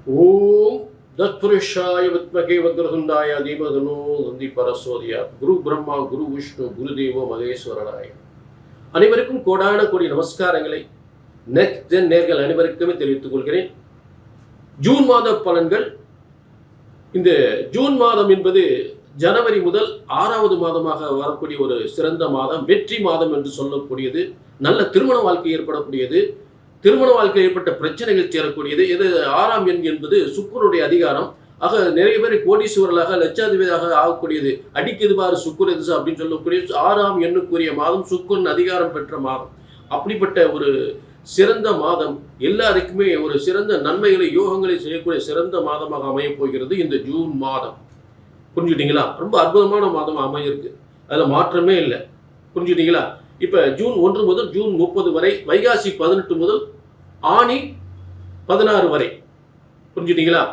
ஓம் தத்புருஷாய வித்மகே வக்ரதுண்டாய தீமதனோ நந்தி பரசோதியா. குரு பிரம்மா, குரு விஷ்ணு, குரு தேவோ மகேஸ்வரனாய. அனைவருக்கும் கோடான கோடி நமஸ்காரங்களை நெக்ஸ்ட் ஜென் நேர்கள் அனைவருக்குமே தெரிவித்துக் கொள்கிறேன். ஜூன் மாத பலன்கள். இந்த ஜூன் மாதம் என்பது ஜனவரி முதல் 6வது மாதமாக வரக்கூடிய ஒரு சிறந்த மாதம், வெற்றி மாதம் என்று சொல்லக்கூடியது. நல்ல திருமண வாழ்க்கை ஏற்படக்கூடியது, திருமண வாழ்க்கை ஏற்பட்ட பிரச்சனைகள் சேரக்கூடியது. இது 6ஆம் எண் என்பது சுக்கிரனுடைய அதிகாரம். ஆக நிறைய பேர் கோடீஸ்வரர்களாக லட்சாதிபதியாக ஆகக்கூடியது. அடிக்குது பாரு சுக்கிர திசை அப்படின்னு சொல்லக்கூடிய 6ஆம் எண்ணுக்குரிய மாதம், சுக்கிரன் அதிகாரம் பெற்ற மாதம். அப்படிப்பட்ட ஒரு சிறந்த மாதம், எல்லாருக்குமே ஒரு சிறந்த நன்மைகளை யோகங்களை செய்யக்கூடிய சிறந்த மாதமாக அமையப் போகிறது இந்த ஜூன் மாதம். புரிஞ்சுட்டீங்களா? ரொம்ப அற்புதமான மாதம் அமையிருக்கு, அதில் மாற்றமே இல்லை. புரிஞ்சுட்டீங்களா? இப்போ ஜூன் 1 முதல் ஜூன் 30 வரை, வைகாசி 18 முதல் ஆனி 16 வரை. புரிஞ்சுட்டீங்களா?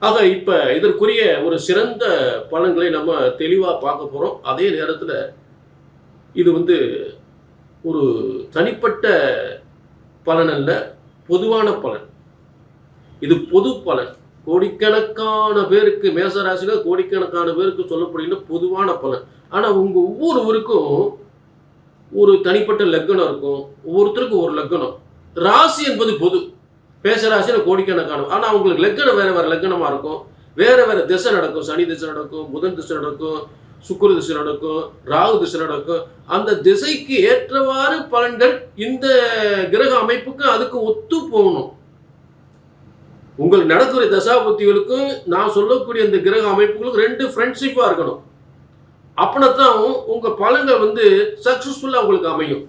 ஆக இப்போ இதற்குரிய ஒரு சிறந்த பலன்களை நம்ம தெளிவாக பார்க்க போகிறோம். அதே நேரத்தில் இது ஒரு தனிப்பட்ட பலன் அல்ல, பொதுவான பலன். இது பொது பலன். கோடிக்கணக்கான பேருக்கு, மேசராசியில் கோடிக்கணக்கான பேருக்கு சொல்லப்படுகின்ற பொதுவான பலன். ஆனால் உங்கள் ஒவ்வொருவருக்கும் ஒரு தனிப்பட்ட லக்னம் இருக்கும், ஒவ்வொருத்தருக்கும் ஒரு லக்னம். ராசி என்பது பொது, மேசராசியில் கோடிக்கணக்கான. ஆனால் அவங்களுக்கு லக்னம் வேறு வேறு லக்னமாக இருக்கும், வேறு வேறு திசை நடக்கும். சனி திசை நடக்கும், புதன் திசை நடக்கும், சுக்கிர திசை நடக்கும், ராகு திசை நடக்கும். அந்த திசைக்கு ஏற்றவாறு பலன்கள் இந்த கிரக அமைப்புக்கு அதுக்கு ஒத்து போகணும். உங்களுக்கு நடக்கிற தசாபுத்திகளுக்கும் நான் சொல்லக்கூடிய இந்த கிரக அமைப்புகளுக்கும் 2 ஃப்ரெண்ட்ஷிப்பாக இருக்கணும். அப்படின்னா உங்கள் பலன்கள் சக்ஸஸ்ஃபுல்லாக உங்களுக்கு அமையும்.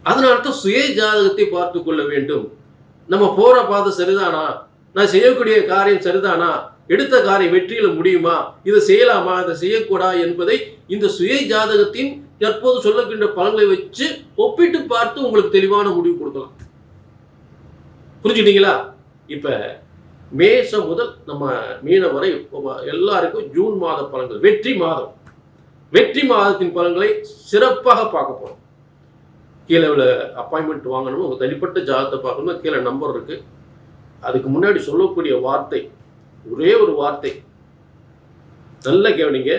அதனால தான் சுய ஜாதகத்தை பார்த்து கொள்ள வேண்டும். நம்ம போகிற பாதை சரிதானா, நான் செய்யக்கூடிய காரியம் சரிதானா, எடுத்த காரியம் வெற்றியில் முடியுமா, இதை செய்யலாமா, இதை செய்யக்கூடா என்பதை இந்த சுய ஜாதகத்தின் தற்போது சொல்லக்கின்ற பலன்களை வச்சு ஒப்பிட்டு பார்த்து உங்களுக்கு தெளிவான முடிவு கொடுக்கலாம். புரிஞ்சுட்டீங்களா? இப்போ மேசம் முதல் நம்ம மீன வரை எல்லாருக்கும் ஜூன் மாத பலன்கள், வெற்றி மாதம், வெற்றி மாதத்தின் பலன்களை சிறப்பாக பார்க்க போகிறோம். கீழே அப்பாயின்மெண்ட் வாங்கணும், உங்கள் தனிப்பட்ட ஜாதகத்தை பார்க்கணும், கீழே நம்பர் இருக்குது. அதுக்கு முன்னாடி சொல்லக்கூடிய வார்த்தை ஒரே ஒரு வார்த்தை, நல்ல கவனிங்க.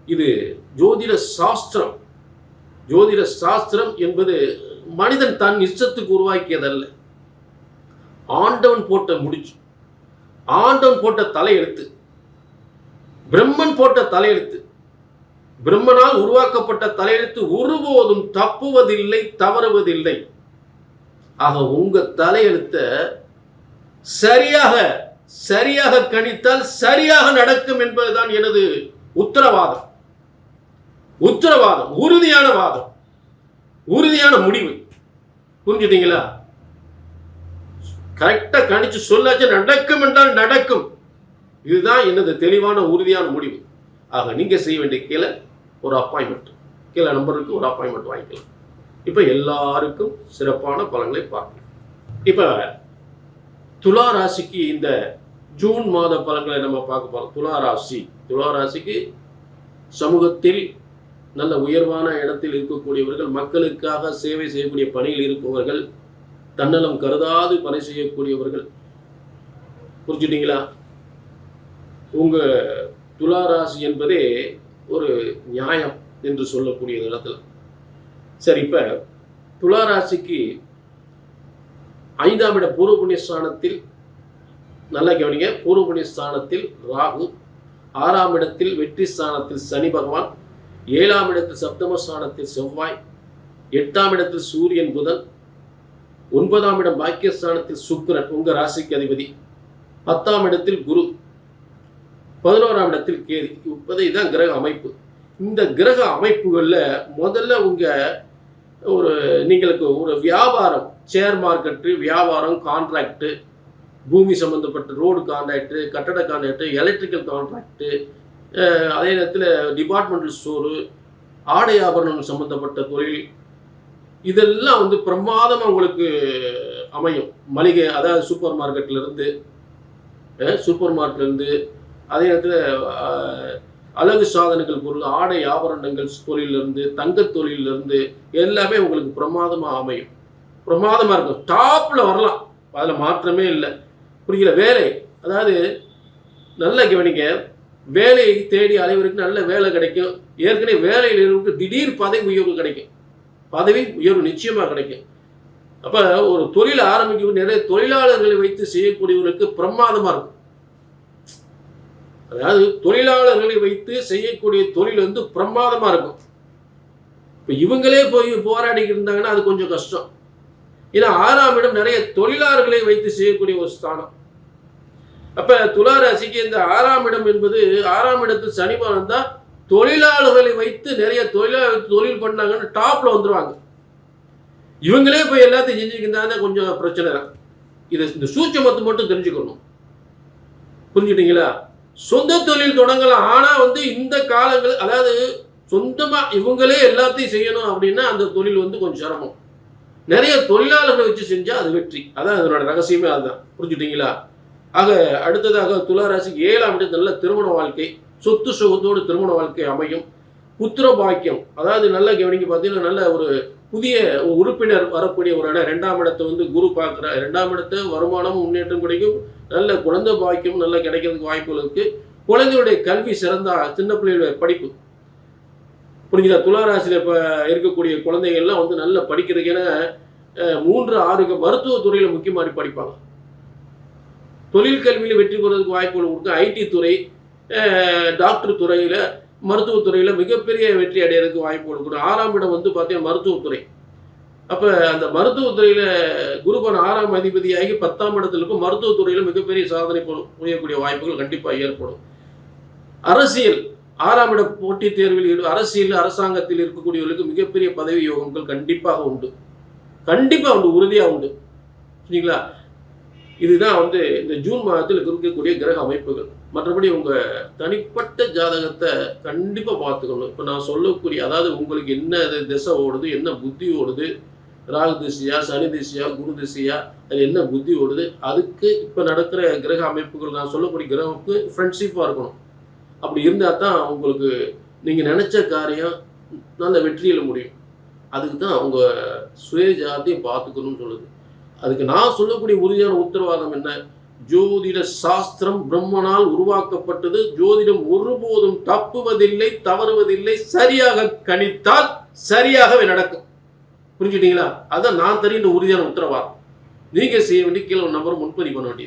இது ஜோதிட சாஸ்திரம். ஜோதிட சாஸ்திரம் என்பது மனிதன் தன் இஷ்டத்துக்கு உருவாக்கியதல்ல. ஆண்டவன் போட்ட முடிச்சு, ஆண்டவன் போட்ட தலையெழுத்து, பிரம்மன் போட்ட தலையெழுத்து, பிரம்மனால் உருவாக்கப்பட்ட தலையெழுத்து ஒருபோதும் தப்புவதில்லை, தவறுவதில்லை. ஆக உங்க தலையெழுத்த சரியாக கணித்தால் சரியாக நடக்கும் என்பதுதான் எனது உத்தரவாதம். உத்தரவாதம், உறுதியான வாதம், உறுதியான முடிவு. புரிஞ்சுட்டீங்களா? கரெக்டா கணிச்சு சொல்லாச்சு நடக்கும் என்றால் நடக்கும். இதுதான் எனது தெளிவான உறுதியான முடிவு. ஆக நீங்க செய்ய வேண்டிய கீழே ஒரு அப்பாயின்மெண்ட், கீழே நம்பருக்கு ஒரு அப்பாயின்மெண்ட் வாங்கிக்கலாம். இப்போ எல்லாருக்கும் சிறப்பான பலன்களை பார்க்கலாம். இப்போ துலா ராசிக்கு இந்த ஜூன் மாத பலன்களை நம்ம பார்க்க போறோம். துலா ராசிக்கு சமூகத்தில் நல்ல உயர்வான இடத்தில் இருக்கக்கூடியவர்கள், மக்களுக்காக சேவை செய்யக்கூடிய பணியில் இருப்பவர்கள், தன்னலம் கருதாது பணி செய்யக்கூடியவர்கள். புரிஞ்சுட்டீங்களா? உங்க துலா ராசி என்பதே ஒரு நியாயம் என்று சொல்லக்கூடிய இடத்துல. சரி, இப்ப துலா ராசிக்கு 5ஆம் இட பூர்வ புண்ணிய ஸ்தானத்தில், நல்லா கவனிங்க, பூர்வ புண்ணிய ஸ்தானத்தில் ராகு, 6ஆம் இடத்தில் வெற்றி ஸ்தானத்தில் சனி பகவான், 7ஆம் இடத்தில் சப்தம ஸ்தானத்தில் செவ்வாய், 8ஆம் இடத்தில் சூரியன் புதன், 9ஆம் இடம் பாக்கியஸ்தானத்தில் சுக்கிரன் உங்க ராசிக்கு அதிபதி, 10ஆம் இடத்தில் குரு, 11ஆம் இடத்தில் கேது. இதுதான் கிரக அமைப்பு. இந்த கிரக அமைப்புகளில் முதல்ல நீங்களுக்கு ஒரு வியாபாரம், ஷேர் மார்க்கெட்டு வியாபாரம், கான்ட்ராக்டு, பூமி சம்பந்தப்பட்ட ரோடு கான்ட்ராக்டு, கட்டட கான்ட்ராக்டு, எலக்ட்ரிக்கல் கான்ட்ராக்டு, அதே நேரத்தில் டிபார்ட்மெண்டல் ஸ்டோரு, ஆடை ஆபரணம் சம்பந்தப்பட்ட தொழில், இதெல்லாம் பிரமாதமாக உங்களுக்கு அமையும். மளிகை, அதாவது சூப்பர் மார்க்கெட்லேருந்து, அதே நேரத்தில் அழகு சாதனங்கள் பொருள், ஆடை ஆபரணங்கள் தொழிலிருந்து, தங்க தொழிலிருந்து எல்லாமே உங்களுக்கு பிரமாதமாக அமையும். பிரமாதமாக இருக்கும். டாப்பில் வரலாம். அதில் மாற்றமே இல்லை. புரிகிற வேலை, அதாவது நல்ல கவனிக்க, வேலையை தேடி அனைவருக்கு நல்ல வேலை கிடைக்கும். ஏற்கனவே வேலையில் இருக்க திடீர் பதவி உயர்வு கிடைக்கும். பதவி உயர்வு நிச்சயமாக கிடைக்கும். அப்போ ஒரு தொழில் ஆரம்பிக்கும் நிறைய தொழிலாளர்களை வைத்து செய்யக்கூடியவர்களுக்கு பிரமாதமாக இருக்கும். அதாவது தொழிலாளர்களை வைத்து செய்யக்கூடிய தொழில் வந்து பிரமாதமாக இருக்கும். இப்போ இவங்களே போய் போராடிக்கிட்டு இருந்தாங்கன்னா அது கொஞ்சம் கஷ்டம். ஏன்னா 6ஆம் இடம் நிறைய தொழிலாளர்களை வைத்து செய்யக்கூடிய ஒரு ஸ்தானம். அப்போ துலா ராசிக்கு இந்த 6ஆம் இடம் என்பது 6ஆம் இடத்தில் சனி பகவான் தான் தொழிலாளர்களை வைத்து நிறைய தொழில் பண்ணாங்கன்னு டாப்ல வந்துருவாங்க. இவங்களே போய் எல்லாத்தையும் செஞ்சுக்கிட்டு கொஞ்சம் பிரச்சனை தான். இது இந்த சூட்சமத்தை மட்டும் தெரிஞ்சுக்கணும். புரிஞ்சுட்டீங்களா? சொந்த தொழில் தொடங்கலாம். ஆனால் வந்து இந்த காலங்கள், அதாவது சொந்தமாக இவங்களே எல்லாத்தையும் செய்யணும் அப்படின்னா அந்த தொழில் வந்து கொஞ்சம் சிரமம். நிறைய தொழிலாளர்களை வச்சு செஞ்சால் அது வெற்றி. அதான் அதனோட ரகசியமே அதுதான். புரிஞ்சுட்டீங்களா? ஆக அடுத்ததாக துலா ராசிக்கு 7ஆம் இடம் நல்ல திருமண வாழ்க்கை, சொத்து சுகத்தோடு திருமண வாழ்க்கை அமையும். புத்திர பாக்கியம், அதாவது நல்ல கவனிக்க பார்த்தீங்கன்னா நல்ல ஒரு புதிய உறுப்பினர் வரக்கூடிய ஒரு இடம். 2ஆம் இடத்தை வந்து குரு பார்க்குற 2ஆம் இடத்தை வருமானம் முன்னேற்றம் கிடைக்கும். நல்ல குழந்தை பாக்கியம் நல்லா கிடைக்கிறதுக்கு வாய்ப்புகள் இருக்குது. குழந்தையுடைய கல்வி சிறந்த சின்ன பிள்ளைகளுடைய படிப்பு, புரிஞ்சுதா? துலா ராசியில் இப்போ இருக்கக்கூடிய குழந்தைகள்லாம் வந்து நல்லா படிக்கிறதுக்கு, ஏன்னா 3, 6 மருத்துவத்துறையில் முக்கியமாக படிப்பாங்க. தொழில் கல்வியில் வெற்றி பெறுவதற்கு வாய்ப்புகள் கொடுக்கும். ஐடி துறை, டாக்டர் துறையில், மருத்துவத்துறையில் மிகப்பெரிய வெற்றி அடைகிறதுக்கு வாய்ப்பு கொடுக்கணும். 6ஆம் இடம் வந்து பார்த்தீங்கன்னா மருத்துவத்துறை. அப்போ அந்த மருத்துவத்துறையில் குருபன் 6ஆம் அதிபதியாகி 10ஆம் இடத்துல இருக்கும். மருத்துவத்துறையில் மிகப்பெரிய சாதனை புரியக்கூடிய வாய்ப்புகள் கண்டிப்பாக ஏற்படும். அரசியல், 6ஆம் இட போட்டித் தேர்வில் அரசியல் அரசாங்கத்தில் இருக்கக்கூடியவர்களுக்கு மிகப்பெரிய பதவி யோகங்கள் கண்டிப்பாக உண்டு. கண்டிப்பாக உண்டு, உறுதியாக உண்டு. சரிங்களா? இதுதான் வந்து இந்த ஜூன் மாதத்தில் இருக்கக்கூடிய கிரக அமைப்புகள். மற்றபடி உங்கள் தனிப்பட்ட ஜாதகத்தை கண்டிப்பாக பார்த்துக்கணும். இப்போ நான் சொல்லக்கூடிய, அதாவது உங்களுக்கு என்ன திசை ஓடுது, என்ன புத்தி ஓடுது, ராகு திசையா, சனி திசையா, குரு திசையா, அது என்ன புத்தி ஓடுது, அதுக்கு இப்போ நடக்கிற கிரக அமைப்புகள், நான் சொல்லக்கூடிய கிரகமுக்கு ஃப்ரெண்ட்ஷிப்பாக இருக்கணும். அப்படி இருந்தால் தான் உங்களுக்கு நீங்கள் நினச்ச காரியம் நல்ல வெற்றியில் முடியும். அதுக்கு தான் உங்கள் சுய ஜாதத்தையும் பார்த்துக்கணும்னு சொல்லுது. அதுக்கு நான் சொல்லக்கூடிய உறுதியான உத்தரவாதம் என்ன? ஜோதிட சாஸ்திரம் பிரம்மனால் உருவாக்கப்பட்டது. ஜோதிடம் ஒருபோதும் தப்புவதில்லை, தவறுவதில்லை. சரியாக கணித்தால் சரியாகவே நடக்கும். புரிஞ்சுட்டீங்களா? அதான் நான் தெரிந்த உறுதியான உத்தரவாதம். நீங்கள் செய்ய வேண்டிய கீழே ஒரு நம்பர் முன்பதிவு பண்ண வேண்டியது.